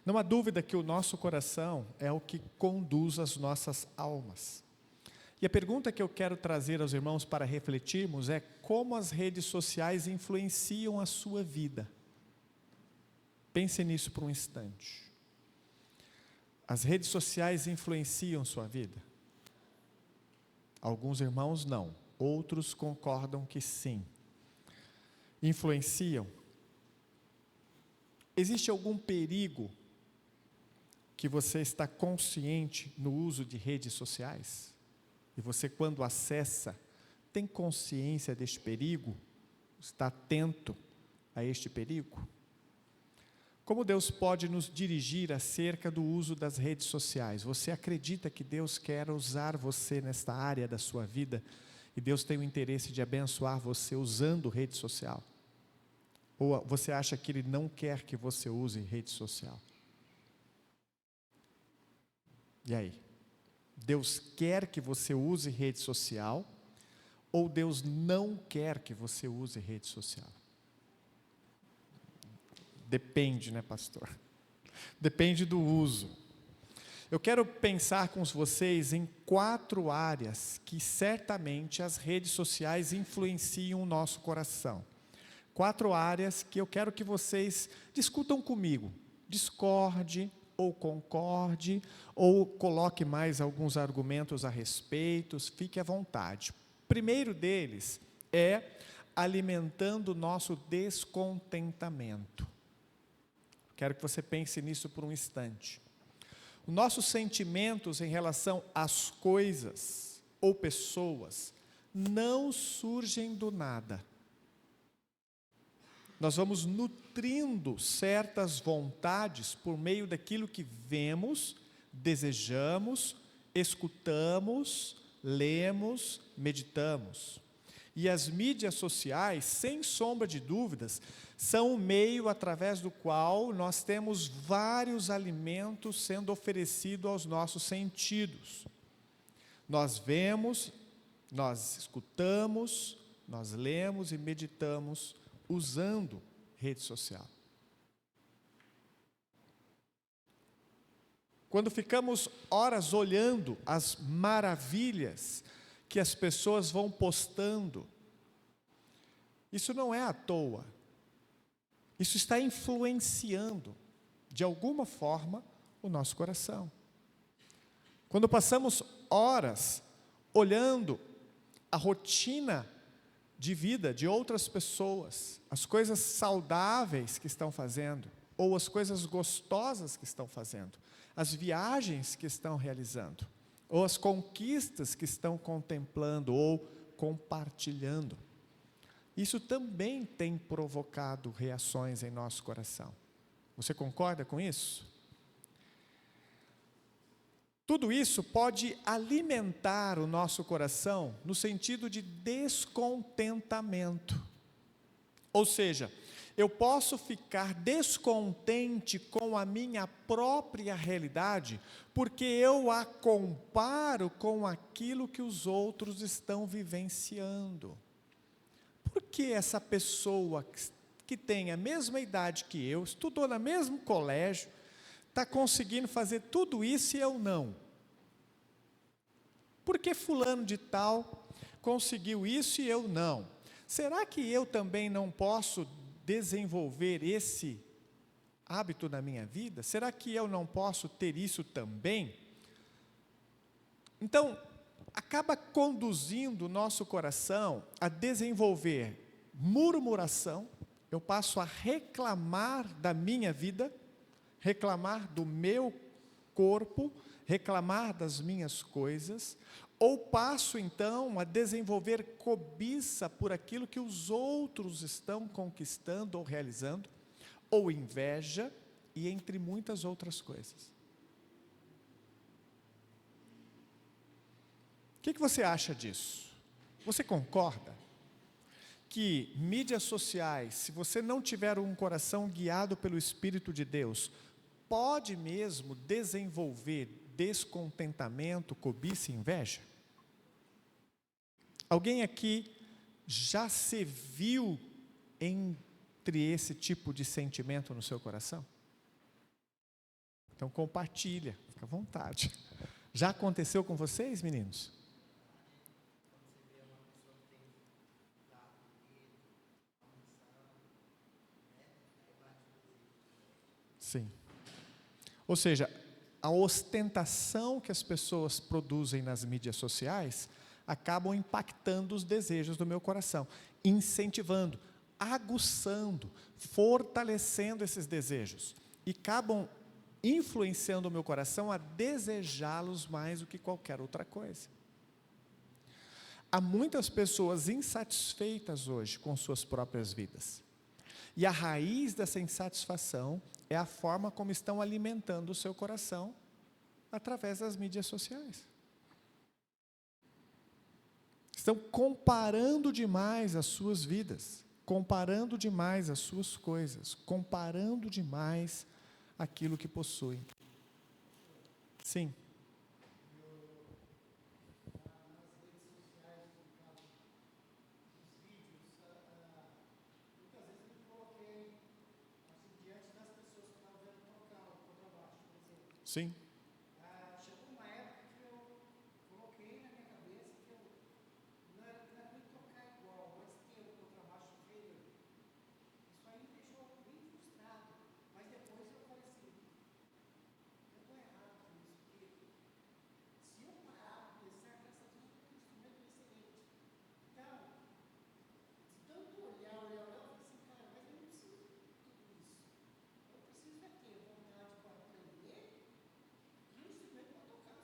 Não há dúvida que o nosso coração é o que conduz as nossas almas. E a pergunta que eu quero trazer aos irmãos para refletirmos é como as redes sociais influenciam a sua vida. Pense nisso por um instante. As redes sociais influenciam sua vida? Alguns irmãos não, outros concordam que sim. Influenciam? Existe algum perigo que você está consciente no uso de redes sociais? E você, quando acessa, tem consciência deste perigo? Está atento a este perigo? Como Deus pode nos dirigir acerca do uso das redes sociais? Você acredita que Deus quer usar você nesta área da sua vida? E Deus tem o interesse de abençoar você usando rede social? Ou você acha que Ele não quer que você use rede social? E aí? Deus quer que você use rede social? Ou Deus não quer que você use rede social? Depende, né, pastor? Depende do uso. Eu quero pensar com vocês em 4 áreas que certamente as redes sociais influenciam o nosso coração. 4 áreas que eu quero que vocês discutam comigo. Discorde, ou concorde, ou coloque mais alguns argumentos a respeito, fique à vontade. O primeiro deles é alimentando o nosso descontentamento. Quero que você pense nisso por um instante. Os nossos sentimentos em relação às coisas ou pessoas não surgem do nada. Nós vamos nutrindo certas vontades por meio daquilo que vemos, desejamos, escutamos, lemos, meditamos. E as mídias sociais, sem sombra de dúvidas, são o meio através do qual nós temos vários alimentos sendo oferecidos aos nossos sentidos. Nós vemos, nós escutamos, nós lemos e meditamos usando rede social. Quando ficamos horas olhando as maravilhas que as pessoas vão postando, isso não é à toa. Isso está influenciando, de alguma forma, o nosso coração. Quando passamos horas olhando a rotina de vida de outras pessoas, as coisas saudáveis que estão fazendo, ou as coisas gostosas que estão fazendo, as viagens que estão realizando, ou as conquistas que estão contemplando ou compartilhando. Isso também tem provocado reações em nosso coração. Você concorda com isso? Tudo isso pode alimentar o nosso coração no sentido de descontentamento. Ou seja, eu posso ficar descontente com a minha própria realidade, porque eu a comparo com aquilo que os outros estão vivenciando. Por que essa pessoa que tem a mesma idade que eu, estudou no mesmo colégio, está conseguindo fazer tudo isso e eu não? Por que fulano de tal conseguiu isso e eu não? Será que eu também não posso desenvolver esse hábito na minha vida? Será que eu não posso ter isso também? Então, acaba conduzindo o nosso coração a desenvolver murmuração. Eu passo a reclamar da minha vida, reclamar do meu corpo, reclamar das minhas coisas, ou passo então a desenvolver cobiça por aquilo que os outros estão conquistando ou realizando, ou inveja, e entre muitas outras coisas. O que você acha disso? Você concorda que mídias sociais, se você não tiver um coração guiado pelo Espírito de Deus, pode mesmo desenvolver descontentamento, cobiça e inveja? Alguém aqui já se viu entre esse tipo de sentimento no seu coração? Então compartilha, fica à vontade. Já aconteceu com vocês, meninos? Sim. Ou seja, a ostentação que as pessoas produzem nas mídias sociais acabam impactando os desejos do meu coração, incentivando, aguçando, fortalecendo esses desejos e acabam influenciando o meu coração a desejá-los mais do que qualquer outra coisa. Há muitas pessoas insatisfeitas hoje com suas próprias vidas. E a raiz dessa insatisfação é a forma como estão alimentando o seu coração através das mídias sociais. Estão comparando demais as suas vidas, comparando demais as suas coisas, comparando demais aquilo que possuem. Sim. Sim. Chegou uma época que eu coloquei na minha cabeça que eu não era nem tocar igual, mas ter o contrabaixo feio. Isso aí me deixou bem frustrado. Mas depois eu falei assim, eu estou errado com isso, porque se eu parar para pensar, graças a Deus, eu tenho um instrumento excelente. Então, de tanto olhar, eu falei assim, cara, mas eu não preciso de tudo isso. Eu preciso é ter vontade para aprender.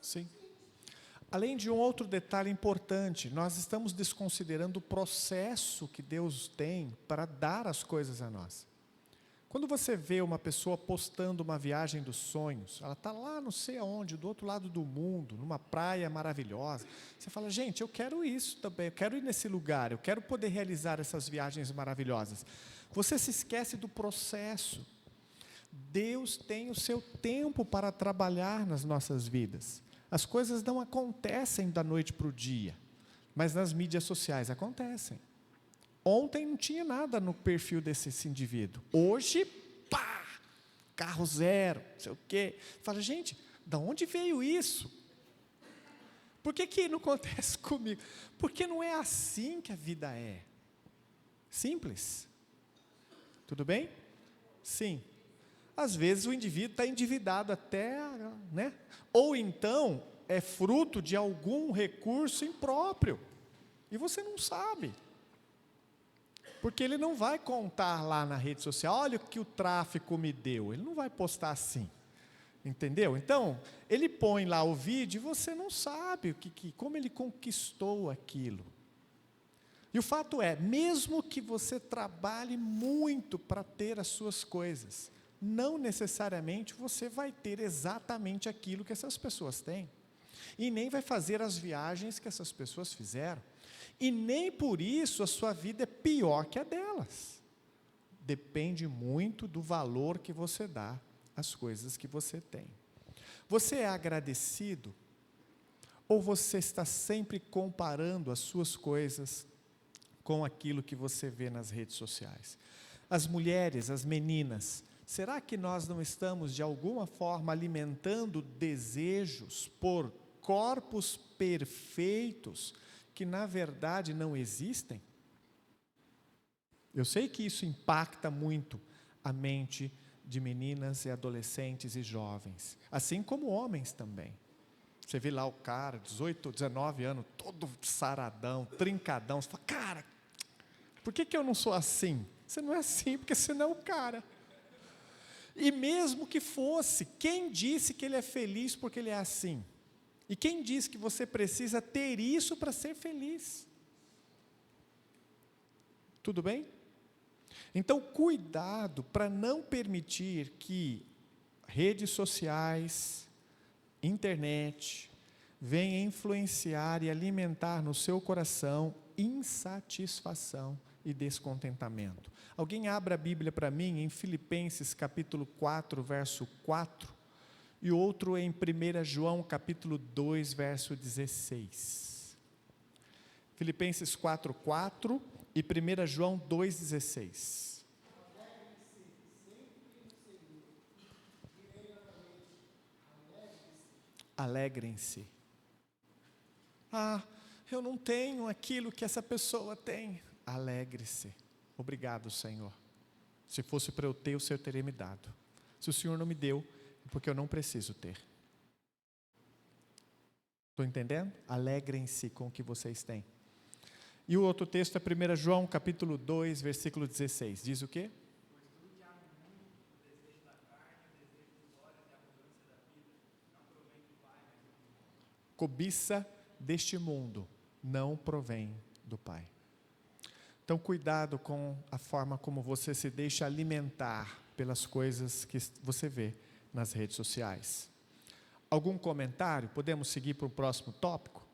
Sim. Além de um outro detalhe importante, nós estamos desconsiderando o processo que Deus tem para dar as coisas a nós. Quando você vê uma pessoa postando uma viagem dos sonhos, ela está lá não sei aonde, do outro lado do mundo, numa praia maravilhosa, você fala, gente, eu quero isso também, eu quero ir nesse lugar, eu quero poder realizar essas viagens maravilhosas. Você se esquece do processo. Deus tem o seu tempo para trabalhar nas nossas vidas. As coisas não acontecem da noite para o dia, mas nas mídias sociais acontecem. Ontem não tinha nada no perfil desse indivíduo. Hoje, pá, carro zero, não sei o quê. Fala, gente, de onde veio isso? Por que não acontece comigo? Porque não é assim que a vida é. Simples. Tudo bem? Sim. Às vezes o indivíduo está endividado até, né? Ou então é fruto de algum recurso impróprio. E você não sabe. Porque ele não vai contar lá na rede social, olha o que o tráfico me deu. Ele não vai postar assim. Entendeu? Então, ele põe lá o vídeo e você não sabe como ele conquistou aquilo. E o fato é, mesmo que você trabalhe muito para ter as suas coisas, não necessariamente você vai ter exatamente aquilo que essas pessoas têm. E nem vai fazer as viagens que essas pessoas fizeram. E nem por isso a sua vida é pior que a delas. Depende muito do valor que você dá às coisas que você tem. Você é agradecido? Ou você está sempre comparando as suas coisas com aquilo que você vê nas redes sociais? As mulheres, as meninas, será que nós não estamos, de alguma forma, alimentando desejos por corpos perfeitos que, na verdade, não existem? Eu sei que isso impacta muito a mente de meninas e adolescentes e jovens, assim como homens também. Você vê lá o cara, 18, 19 anos, todo saradão, trincadão, você fala, cara, por que eu não sou assim? Você não é assim, porque você não é o cara. E mesmo que fosse, quem disse que ele é feliz porque ele é assim? E quem disse que você precisa ter isso para ser feliz? Tudo bem? Então, cuidado para não permitir que redes sociais, internet, venham influenciar e alimentar no seu coração insatisfação e descontentamento. Alguém abra a Bíblia para mim em Filipenses capítulo 4, verso 4, e outro em 1 João capítulo 2, verso 16. Filipenses 4, 4 e 1 João 2, 16. alegrem-se. Ah, eu não tenho aquilo que essa pessoa tem. Alegre-se. Obrigado, Senhor. Se fosse para eu ter, o Senhor teria me dado. Se o Senhor não me deu, é porque eu não preciso ter. Estou entendendo? Alegrem-se com o que vocês têm. E o outro texto é 1 João, capítulo 2, versículo 16. Diz o quê? Cobiça deste mundo não provém do Pai. Então, cuidado com a forma como você se deixa alimentar pelas coisas que você vê nas redes sociais. Algum comentário? Podemos seguir para o próximo tópico?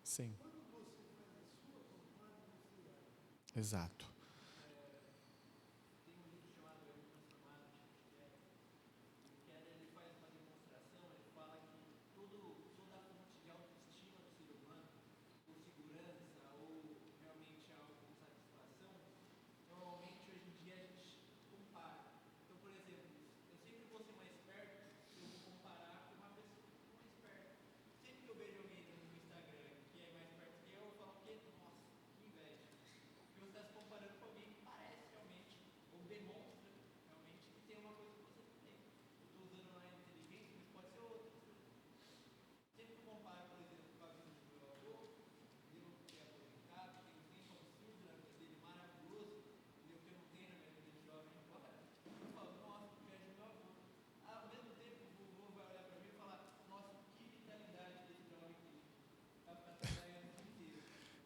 Sim. Exato.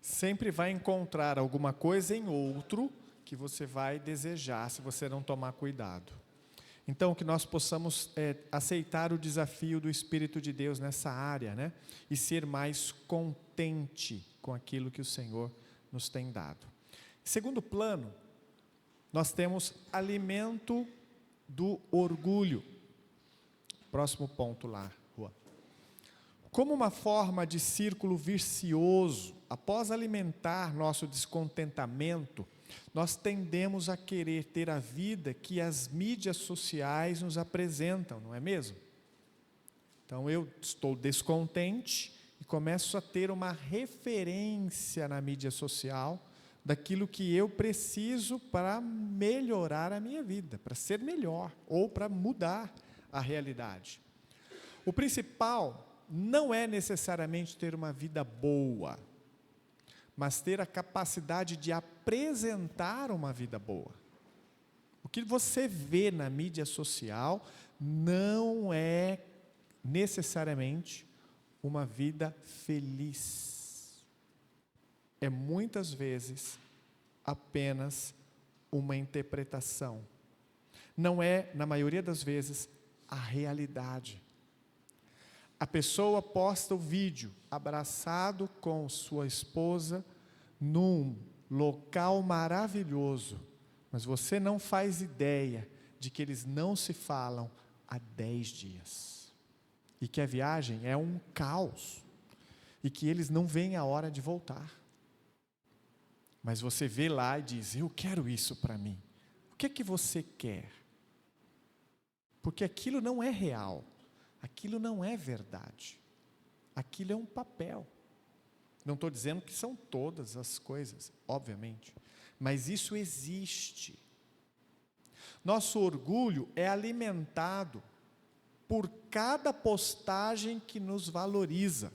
Sempre vai encontrar alguma coisa em outro que você vai desejar, se você não tomar cuidado. Então, que nós possamos aceitar o desafio do Espírito de Deus nessa área, né? E ser mais contente com aquilo que o Senhor nos tem dado. Em segundo plano, nós temos alimento do orgulho. Próximo ponto lá, Rua. Como uma forma de círculo vicioso, após alimentar nosso descontentamento, nós tendemos a querer ter a vida que as mídias sociais nos apresentam, não é mesmo? Então eu estou descontente e começo a ter uma referência na mídia social daquilo que eu preciso para melhorar a minha vida, para ser melhor ou para mudar a realidade. O principal não é necessariamente ter uma vida boa, mas ter a capacidade de apresentar uma vida boa. O que você vê na mídia social não é necessariamente uma vida feliz. É muitas vezes apenas uma interpretação. Não é, na maioria das vezes, a realidade. A pessoa posta o vídeo abraçado com sua esposa num local maravilhoso, mas você não faz ideia de que eles não se falam há 10 dias. E que a viagem é um caos. E que eles não veem a hora de voltar. Mas você vê lá e diz, eu quero isso para mim. O que é que você quer? Porque aquilo não é real. Aquilo não é verdade. Aquilo é um papel. Não estou dizendo que são todas as coisas, obviamente. Mas isso existe. Nosso orgulho é alimentado por cada postagem que nos valoriza.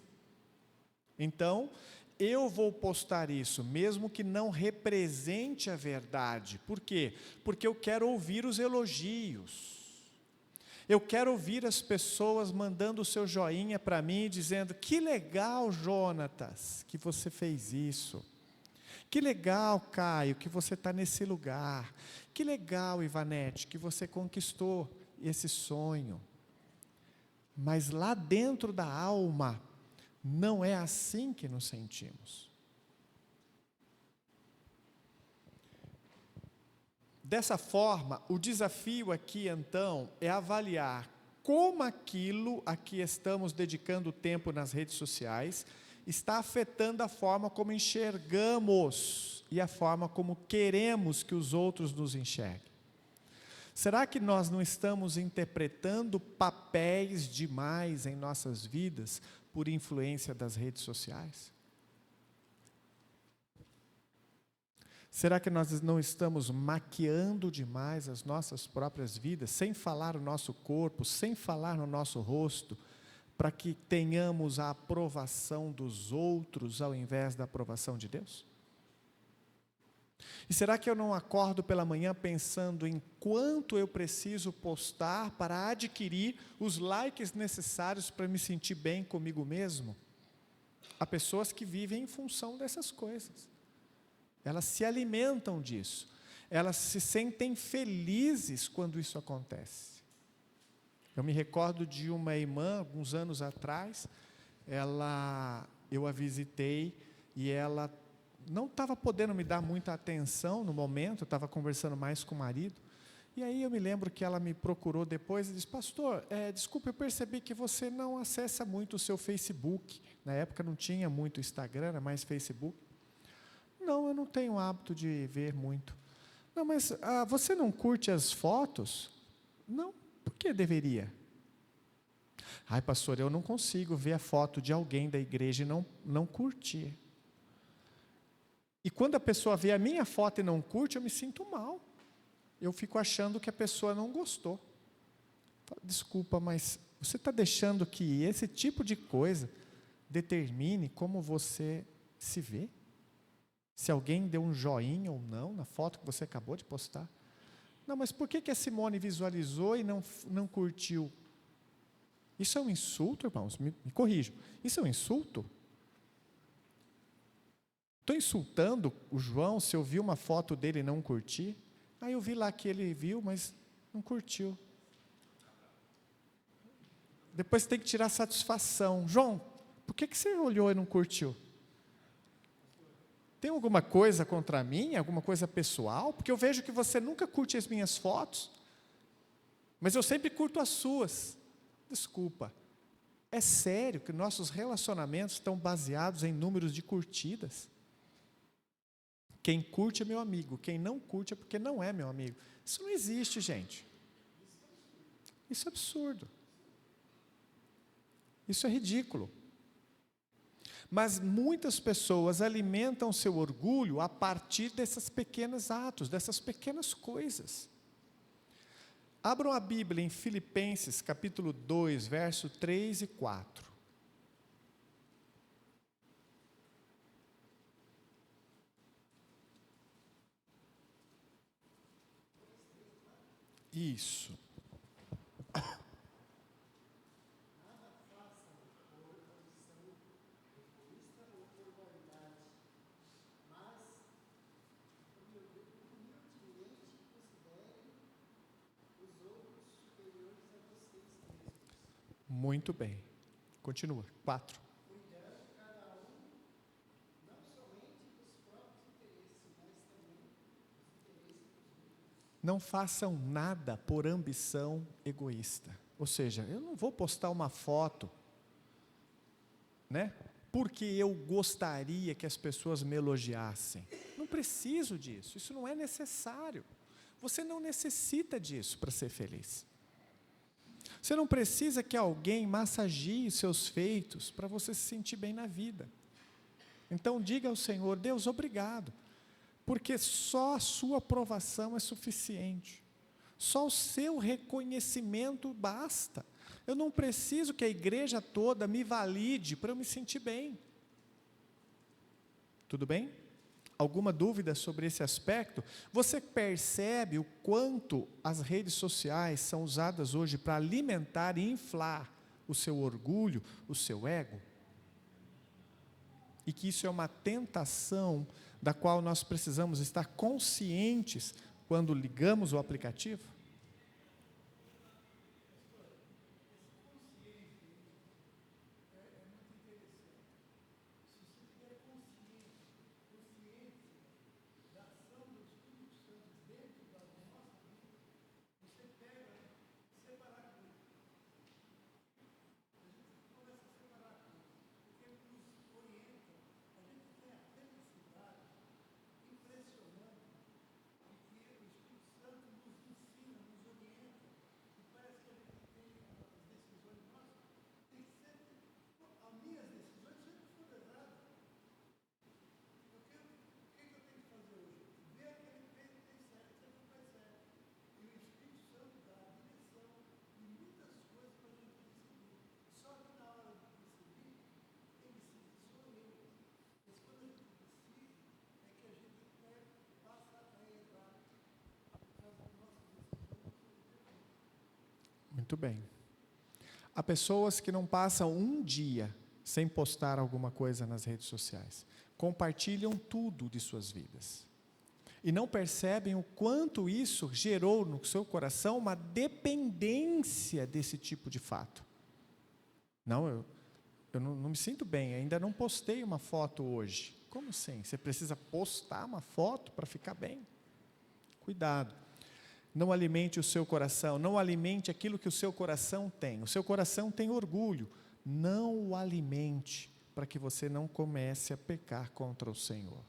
Então, eu vou postar isso, mesmo que não represente a verdade. Por quê? Porque eu quero ouvir os elogios. Eu quero ouvir as pessoas mandando o seu joinha para mim, dizendo, que legal, Jonatas, que você fez isso. Que legal, Caio, que você está nesse lugar. Que legal, Ivanete, que você conquistou esse sonho. Mas lá dentro da alma, não é assim que nos sentimos. Dessa forma, o desafio aqui, então, é avaliar como aquilo a que estamos dedicando tempo nas redes sociais está afetando a forma como enxergamos e a forma como queremos que os outros nos enxerguem. Será que nós não estamos interpretando papéis demais em nossas vidas por influência das redes sociais? Será que nós não estamos maquiando demais as nossas próprias vidas, sem falar o nosso corpo, sem falar no nosso rosto, para que tenhamos a aprovação dos outros ao invés da aprovação de Deus? E será que eu não acordo pela manhã pensando em quanto eu preciso postar para adquirir os likes necessários para me sentir bem comigo mesmo? Há pessoas que vivem em função dessas coisas. Elas se alimentam disso. Elas se sentem felizes quando isso acontece. Eu me recordo de uma irmã, alguns anos atrás, eu a visitei e ela não estava podendo me dar muita atenção no momento, eu estava conversando mais com o marido, e aí eu me lembro que ela me procurou depois e disse: pastor, desculpa, eu percebi que você não acessa muito o seu Facebook. Na época não tinha muito Instagram, era mais Facebook. Não, eu não tenho hábito de ver muito. Não, mas você não curte as fotos? Não, por que deveria? Ai, pastor, eu não consigo ver a foto de alguém da igreja e não curtir. E quando a pessoa vê a minha foto e não curte, eu me sinto mal. Eu fico achando que a pessoa não gostou. Desculpa, mas você está deixando que esse tipo de coisa determine como você se vê? Se alguém deu um joinha ou não na foto que você acabou de postar? Não, mas por que a Simone visualizou e não curtiu? Isso é um insulto, irmãos? Me corrijam. Isso é um insulto? Estou insultando o João se eu vi uma foto dele e não curti? Eu vi lá que ele viu, mas não curtiu. Depois tem que tirar satisfação. João, por que você olhou e não curtiu? Tem alguma coisa contra mim? Alguma coisa pessoal? Porque eu vejo que você nunca curte as minhas fotos, mas eu sempre curto as suas. Desculpa. É sério que nossos relacionamentos estão baseados em números de curtidas? Quem curte é meu amigo, quem não curte é porque não é meu amigo. Isso não existe, gente. Isso é absurdo. Isso é ridículo. Mas muitas pessoas alimentam seu orgulho a partir desses pequenos atos, dessas pequenas coisas. Abram a Bíblia em Filipenses, capítulo 2, verso 3 e 4. Isso. Muito bem. Continua. 4. Não façam nada por ambição egoísta. Ou seja, eu não vou postar uma foto, né? Porque eu gostaria que as pessoas me elogiassem. Não preciso disso, isso não é necessário. Você não necessita disso para ser feliz. Você não precisa que alguém massageie os seus feitos para você se sentir bem na vida. Então diga ao Senhor: Deus, obrigado, porque só a sua aprovação é suficiente. Só o seu reconhecimento basta. Eu não preciso que a igreja toda me valide para eu me sentir bem. Tudo bem? Alguma dúvida sobre esse aspecto? Você percebe o quanto as redes sociais são usadas hoje para alimentar e inflar o seu orgulho, o seu ego? E que isso é uma tentação da qual nós precisamos estar conscientes quando ligamos o aplicativo? Muito bem. Há pessoas que não passam um dia sem postar alguma coisa nas redes sociais. Compartilham tudo de suas vidas. E não percebem o quanto isso gerou no seu coração uma dependência desse tipo de fato. Não, eu não me sinto bem, ainda não postei uma foto hoje. Como assim? Você precisa postar uma foto para ficar bem? Cuidado. Não alimente o seu coração, não alimente aquilo que o seu coração tem. O seu coração tem orgulho. Não o alimente para que você não comece a pecar contra o Senhor.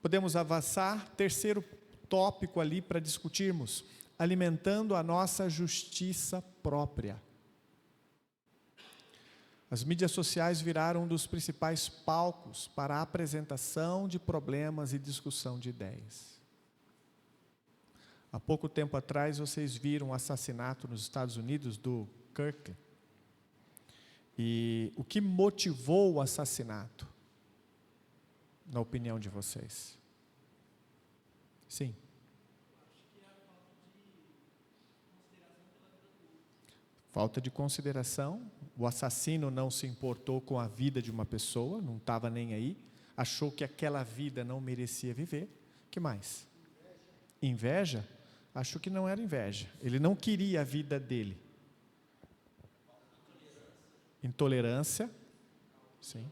Podemos avançar, terceiro tópico ali para discutirmos, alimentando a nossa justiça própria. As mídias sociais viraram um dos principais palcos para a apresentação de problemas e discussão de ideias. Há pouco tempo atrás, vocês viram o assassinato nos Estados Unidos do Kirk. E o que motivou o assassinato, na opinião de vocês? Sim. Falta de consideração. O assassino não se importou com a vida de uma pessoa, não estava nem aí, achou que aquela vida não merecia viver. Que mais? Inveja? Acho que não era inveja. Ele não queria a vida dele. Intolerância. Sim.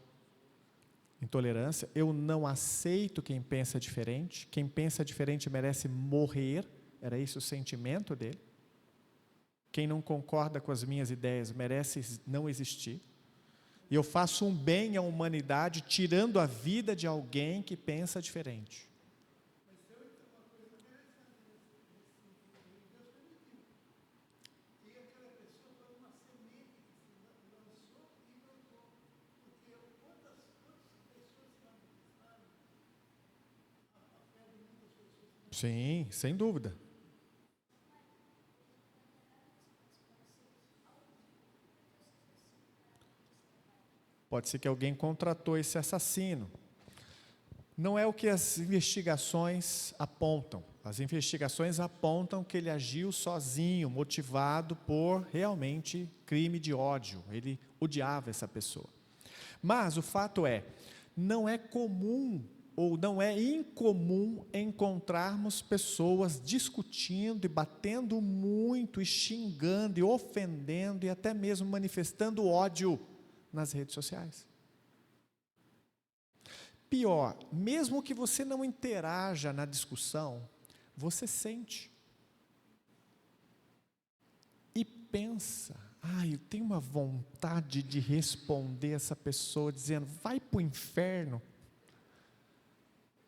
Intolerância. Eu não aceito quem pensa diferente. Quem pensa diferente merece morrer. Era esse o sentimento dele. Quem não concorda com as minhas ideias merece não existir. E eu faço um bem à humanidade tirando a vida de alguém que pensa diferente. Sim, sem dúvida. Pode ser que alguém contratou esse assassino. Não é o que as investigações apontam. As investigações apontam que ele agiu sozinho, motivado por realmente crime de ódio. Ele odiava essa pessoa. Mas o fato é, não é comum ou não é incomum encontrarmos pessoas discutindo e batendo muito, e xingando, e ofendendo, e até mesmo manifestando ódio nas redes sociais. Pior, mesmo que você não interaja na discussão, você sente. E pensa, eu tenho uma vontade de responder essa pessoa dizendo, vai para o inferno.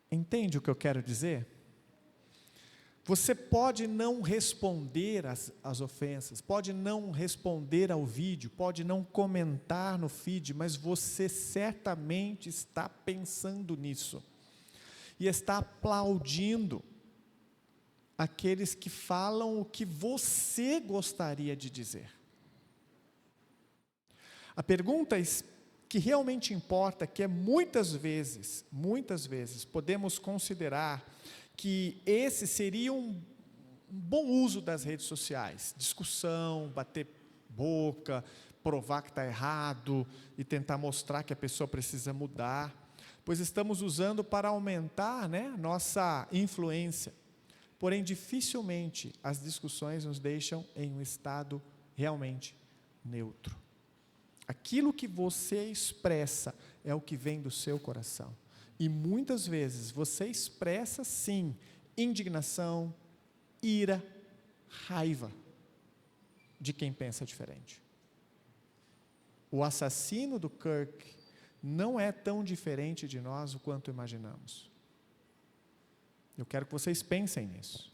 Entende o que eu quero dizer? Você pode não responder às ofensas, pode não responder ao vídeo, pode não comentar no feed, mas você certamente está pensando nisso. E está aplaudindo aqueles que falam o que você gostaria de dizer. A pergunta que realmente importa, que é muitas vezes, podemos considerar que esse seria um bom uso das redes sociais. Discussão, bater boca, provar que está errado e tentar mostrar que a pessoa precisa mudar, pois estamos usando para aumentar, nossa influência. Porém, dificilmente as discussões nos deixam em um estado realmente neutro. Aquilo que você expressa é o que vem do seu coração. E muitas vezes você expressa, sim, indignação, ira, raiva de quem pensa diferente. O assassino do Kirk não é tão diferente de nós o quanto imaginamos. Eu quero que vocês pensem nisso.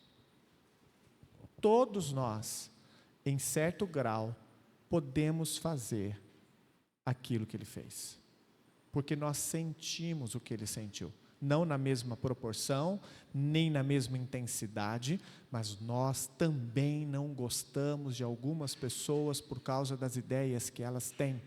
Todos nós, em certo grau, podemos fazer aquilo que ele fez, porque nós sentimos o que ele sentiu, não na mesma proporção, nem na mesma intensidade, mas nós também não gostamos de algumas pessoas por causa das ideias que elas têm.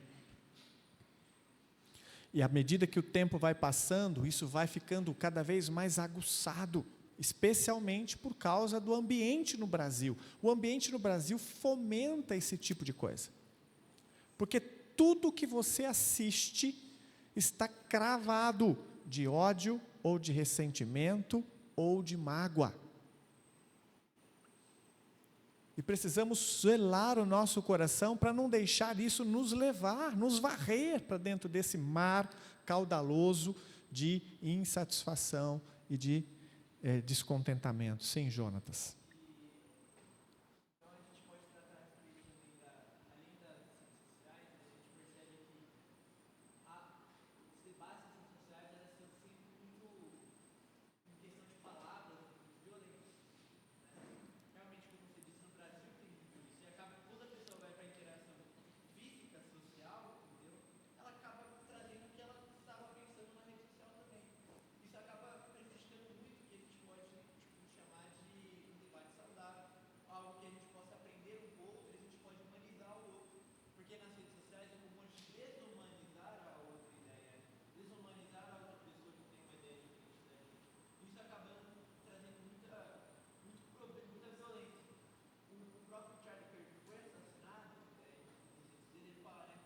E à medida que o tempo vai passando, isso vai ficando cada vez mais aguçado. especialmente por causa do ambiente no Brasil. O ambiente no Brasil fomenta esse tipo de coisa. Porque tudo que você assiste está cravado de ódio, ou de ressentimento, ou de mágoa. E precisamos zelar o nosso coração para não deixar isso nos levar, nos varrer para dentro desse mar caudaloso de insatisfação e de descontentamento. Sim, Jonatas. Então a gente pode tratar a respeito também além das redes sociais, a gente percebe que os debates nas redes sociais elas estão sempre muito em questão de palavras, muito violentos. Realmente, como você disse, no Brasil tem muito isso. E acaba que quando a pessoa vai para a interação física, social, entendeu? Ela acaba trazendo o que ela estava pensando na rede social também. Isso acaba prejudicando muito o que a gente pode chamar de um debate saudável, algo que a gente possa aprender um pouco e a gente pode humanizar o outro. Porque nas redes sociais é comum a gente desumanizar a outra ideia, desumanizar a outra pessoa que tem uma ideia diferente da gente. Isso acaba trazendo muito problema, muita violência. O próprio Charlie Kirk foi assassinado, ele fala, né?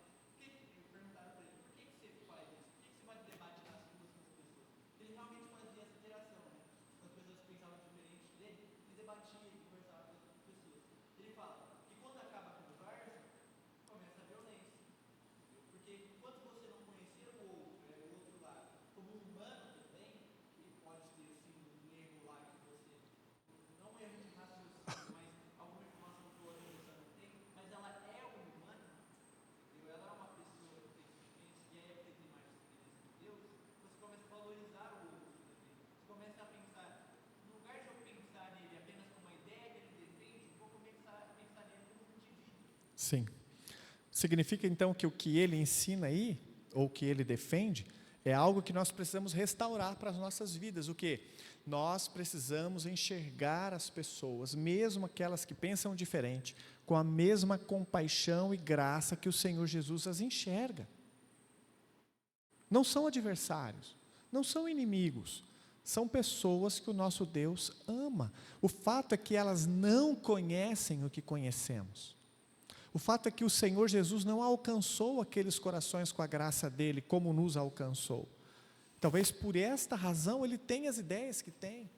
Perguntaram para ele, por que você faz isso? Por que você vai debater as coisas com as pessoas? Ele realmente fazia essa interação, né? As pessoas que pensavam diferente dele, ele debatia, ele conversava com as pessoas. Ele fala que quando acaba a conversa, começa a violência. Porque enquanto você não conhecer o outro lado, como um humano também, ele pode ter sim um erro lá que você, não um erro de raciocínio, mas alguma informação que outra pessoa não tem, mas ela é humana, entendeu? Ela é uma pessoa que tem sentimentos, e aí é porque tem mais experiência de Deus, você começa a valorizar o outro também. Você começa a pensar, no lugar de eu pensar nele apenas como uma ideia que ele defende, eu vou começar a pensar nele como um indivíduo. Sim. Significa então que o que ele ensina aí, ou o que ele defende, é algo que nós precisamos restaurar para as nossas vidas. O quê? Nós precisamos enxergar as pessoas, mesmo aquelas que pensam diferente, com a mesma compaixão e graça que o Senhor Jesus as enxerga. Não são adversários, não são inimigos, são pessoas que o nosso Deus ama. O fato é que elas não conhecem o que conhecemos. O fato é que o Senhor Jesus não alcançou aqueles corações com a graça dele, como nos alcançou. Talvez por esta razão ele tenha as ideias que tem.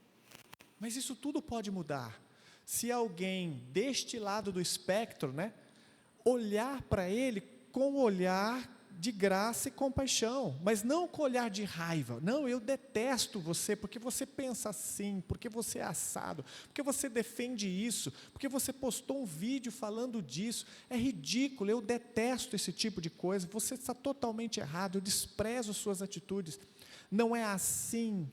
Mas isso tudo pode mudar. Se alguém deste lado do espectro, olhar para ele com o olhar de graça e compaixão, mas não com olhar de raiva. Não, eu detesto você, porque você pensa assim, porque você é assado, porque você defende isso, porque você postou um vídeo falando disso, é ridículo, eu detesto esse tipo de coisa, você está totalmente errado, eu desprezo suas atitudes. Não é assim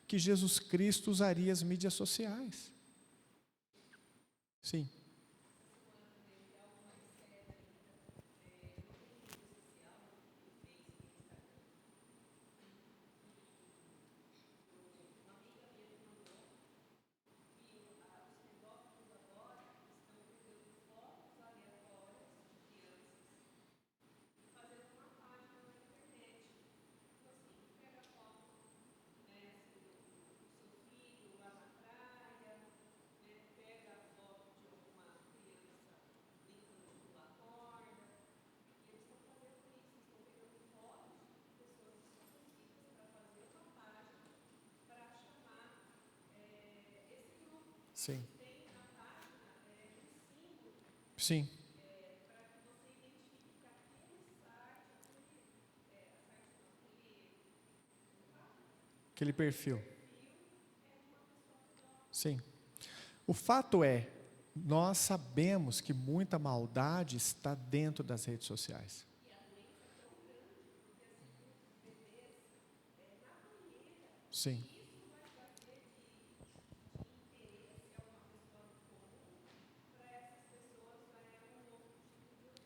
que Jesus Cristo usaria as mídias sociais. Sim. Sim. Sim. Aquele perfil. Sim. O fato é, nós sabemos que muita maldade está dentro das redes sociais. Sim.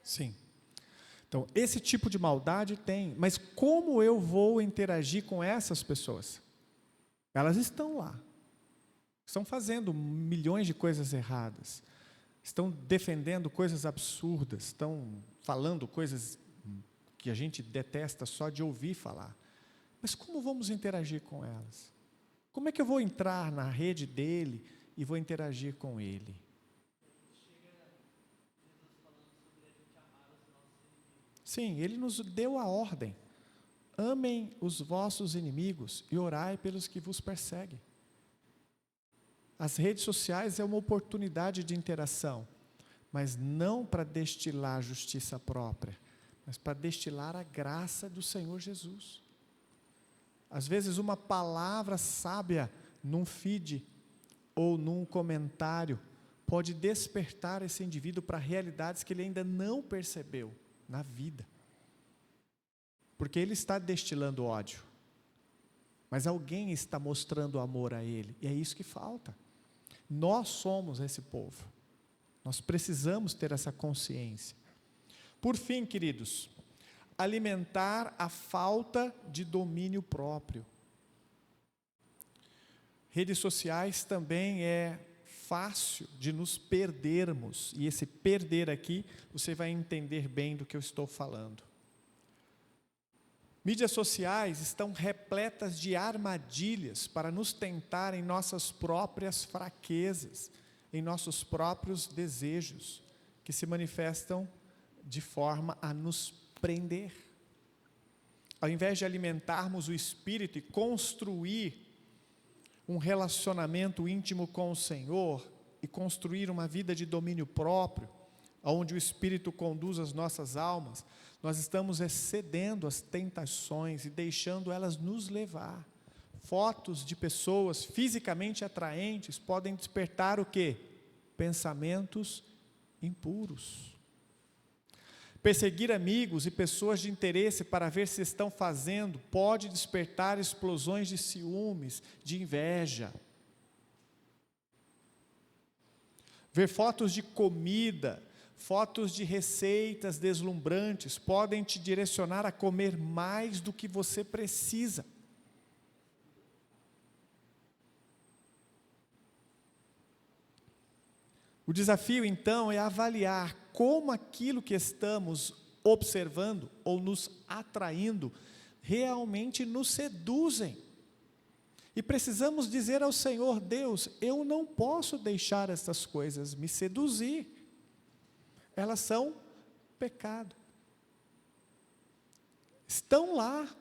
Sim. Então, esse tipo de maldade tem, mas como eu vou interagir com essas pessoas? Elas estão lá, estão fazendo milhões de coisas erradas, estão defendendo coisas absurdas, estão falando coisas que a gente detesta só de ouvir falar. Mas como vamos interagir com elas? Como é que eu vou entrar na rede dele e vou interagir com ele? Sim, ele nos deu a ordem. Amem os vossos inimigos e orai pelos que vos perseguem. As redes sociais é uma oportunidade de interação, mas não para destilar justiça própria, mas para destilar a graça do Senhor Jesus. Às vezes uma palavra sábia num feed ou num comentário pode despertar esse indivíduo para realidades que ele ainda não percebeu na vida. Porque ele está destilando ódio, mas alguém está mostrando amor a ele, e é isso que falta. Nós somos esse povo, nós precisamos ter essa consciência. Por fim, queridos, alimentar a falta de domínio próprio. Redes sociais também é fácil de nos perdermos, e esse perder aqui, você vai entender bem do que eu estou falando. Mídias sociais estão repletas de armadilhas para nos tentar em nossas próprias fraquezas, em nossos próprios desejos, que se manifestam de forma a nos prender. Ao invés de alimentarmos o espírito e construir um relacionamento íntimo com o Senhor e construir uma vida de domínio próprio, onde o Espírito conduz as nossas almas, nós estamos excedendo as tentações e deixando elas nos levar. Fotos de pessoas fisicamente atraentes podem despertar o quê? Pensamentos impuros. Perseguir amigos e pessoas de interesse para ver se estão fazendo pode despertar explosões de ciúmes, de inveja. Ver fotos de comida, fotos de receitas deslumbrantes podem te direcionar a comer mais do que você precisa. O desafio, então, é avaliar como aquilo que estamos observando ou nos atraindo realmente nos seduzem. E precisamos dizer ao Senhor: Deus, eu não posso deixar essas coisas me seduzir. Elas são pecado. Estão lá.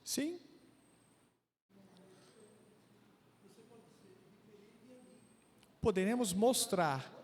Sim. Poderemos mostrar.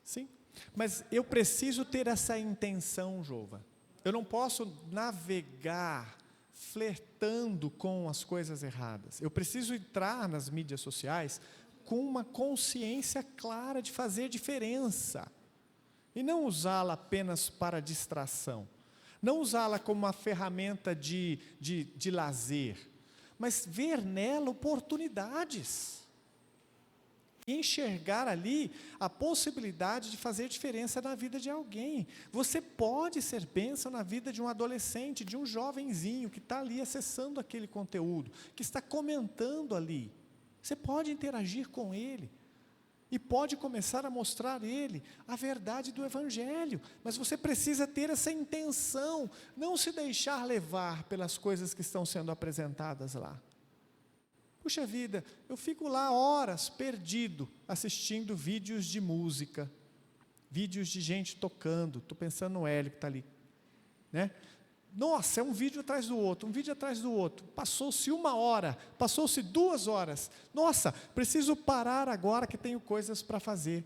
Sim, mas eu preciso ter essa intenção, Jova. Eu não posso navegar flertando com as coisas erradas. Eu preciso entrar nas mídias sociais com uma consciência clara de fazer diferença. E não usá-la apenas para distração. Não usá-la como uma ferramenta de lazer. Mas ver nela oportunidades. E enxergar ali a possibilidade de fazer diferença na vida de alguém. Você pode ser bênção na vida de um adolescente, de um jovenzinho que está ali acessando aquele conteúdo, que está comentando ali. Você pode interagir com ele. E pode começar a mostrar a ele a verdade do Evangelho. Mas você precisa ter essa intenção, não se deixar levar pelas coisas que estão sendo apresentadas lá. Puxa vida, eu fico lá horas perdido, assistindo vídeos de música, vídeos de gente tocando. Estou pensando no Hélio que está ali, né? Nossa, é um vídeo atrás do outro, um vídeo atrás do outro. Passou-se 1 hora, passou-se 2 horas. Nossa, preciso parar agora que tenho coisas para fazer.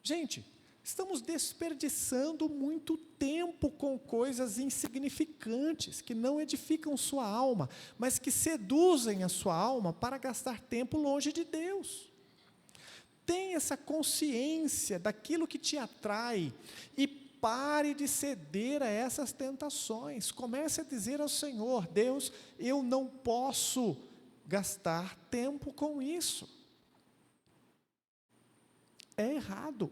Gente, estamos desperdiçando muito tempo com coisas insignificantes, que não edificam sua alma, mas que seduzem a sua alma para gastar tempo longe de Deus. Tenha essa consciência daquilo que te atrai e pare de ceder a essas tentações. Comece a dizer ao Senhor: Deus, eu não posso gastar tempo com isso. É errado,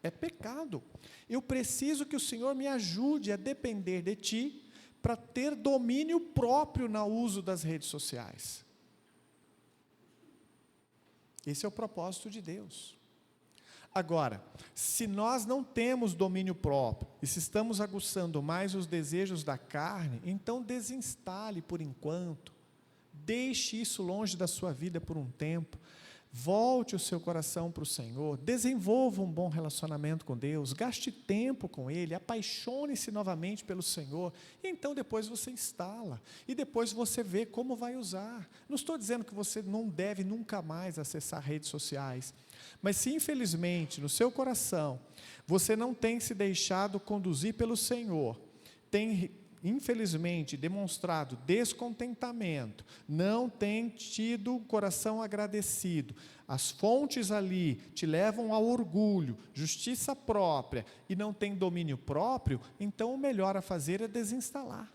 é pecado. Eu preciso que o Senhor me ajude a depender de Ti, para ter domínio próprio no uso das redes sociais. Esse é o propósito de Deus. Agora, se nós não temos domínio próprio, e se estamos aguçando mais os desejos da carne, então desinstale por enquanto, deixe isso longe da sua vida por um tempo, volte o seu coração para o Senhor, desenvolva um bom relacionamento com Deus, gaste tempo com Ele, apaixone-se novamente pelo Senhor, e então depois você instala, e depois você vê como vai usar. Não estou dizendo que você não deve nunca mais acessar redes sociais, mas se infelizmente no seu coração você não tem se deixado conduzir pelo Senhor, tem infelizmente demonstrado descontentamento, não tem tido um coração agradecido, as fontes ali te levam ao orgulho, justiça própria, e não tem domínio próprio, então o melhor a fazer é desinstalar.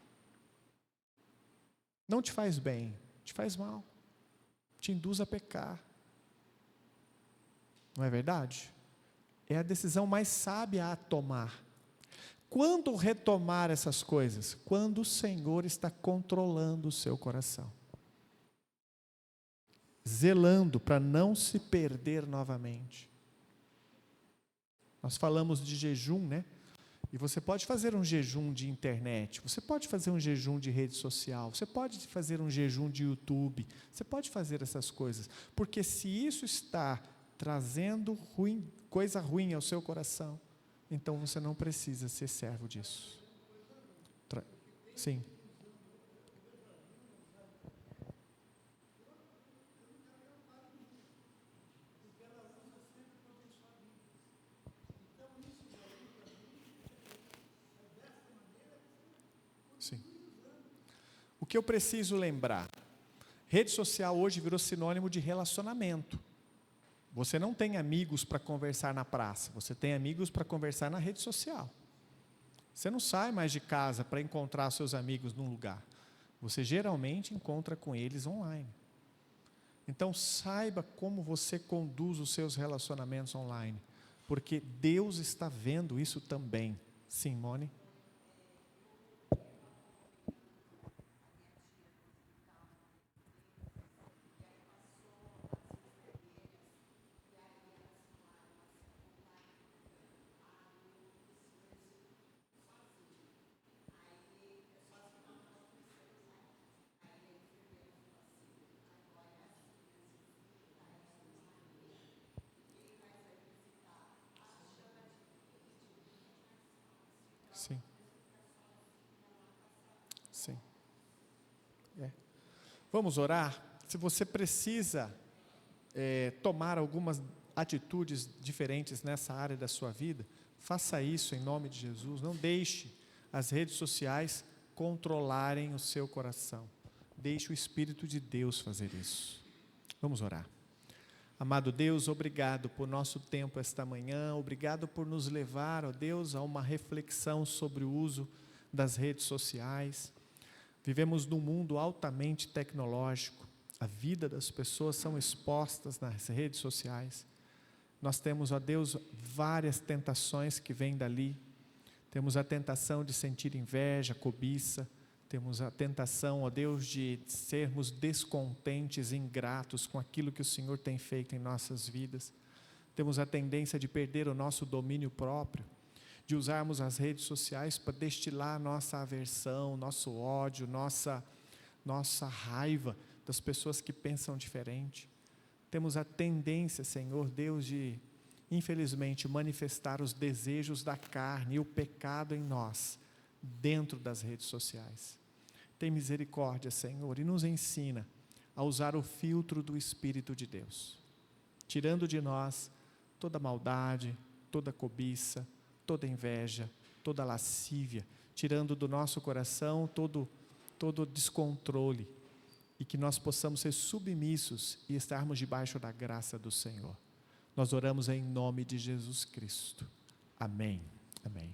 Não te faz bem, te faz mal, te induz a pecar. Não é verdade? É a decisão mais sábia a tomar. Quando retomar essas coisas? Quando o Senhor está controlando o seu coração, zelando para não se perder novamente. Nós falamos de jejum, né? E você pode fazer um jejum de internet, você pode fazer um jejum de rede social, você pode fazer um jejum de YouTube, você pode fazer essas coisas, porque se isso está trazendo coisa ruim ao seu coração, então você não precisa ser servo disso. Sim. Sim. O que eu preciso lembrar? Rede social hoje virou sinônimo de relacionamento. Você não tem amigos para conversar na praça, você tem amigos para conversar na rede social. Você não sai mais de casa para encontrar seus amigos num lugar. Você geralmente encontra com eles online. Então saiba como você conduz os seus relacionamentos online, porque Deus está vendo isso também. Sim, Mone? Sim. Sim. Vamos orar? Se você precisa tomar algumas atitudes diferentes nessa área da sua vida, faça isso em nome de Jesus. Não deixe as redes sociais controlarem o seu coração. Deixe o Espírito de Deus fazer isso. Vamos orar. Amado Deus, obrigado por nosso tempo esta manhã, obrigado por nos levar, ó Deus, a uma reflexão sobre o uso das redes sociais. Vivemos num mundo altamente tecnológico, a vida das pessoas são expostas nas redes sociais. Nós temos, ó Deus, várias tentações que vêm dali. Temos a tentação de sentir inveja, cobiça, temos a tentação, ó Deus, de sermos descontentes, ingratos com aquilo que o Senhor tem feito em nossas vidas. Temos a tendência de perder o nosso domínio próprio, de usarmos as redes sociais para destilar nossa aversão, nosso ódio, nossa raiva das pessoas que pensam diferente. Temos a tendência, Senhor Deus, de, infelizmente, manifestar os desejos da carne e o pecado em nós, dentro das redes sociais. Tem misericórdia, Senhor, e nos ensina a usar o filtro do Espírito de Deus, tirando de nós toda maldade, toda cobiça, toda inveja, toda lascívia, tirando do nosso coração todo descontrole, e que nós possamos ser submissos e estarmos debaixo da graça do Senhor. Nós oramos em nome de Jesus Cristo. Amém. Amém.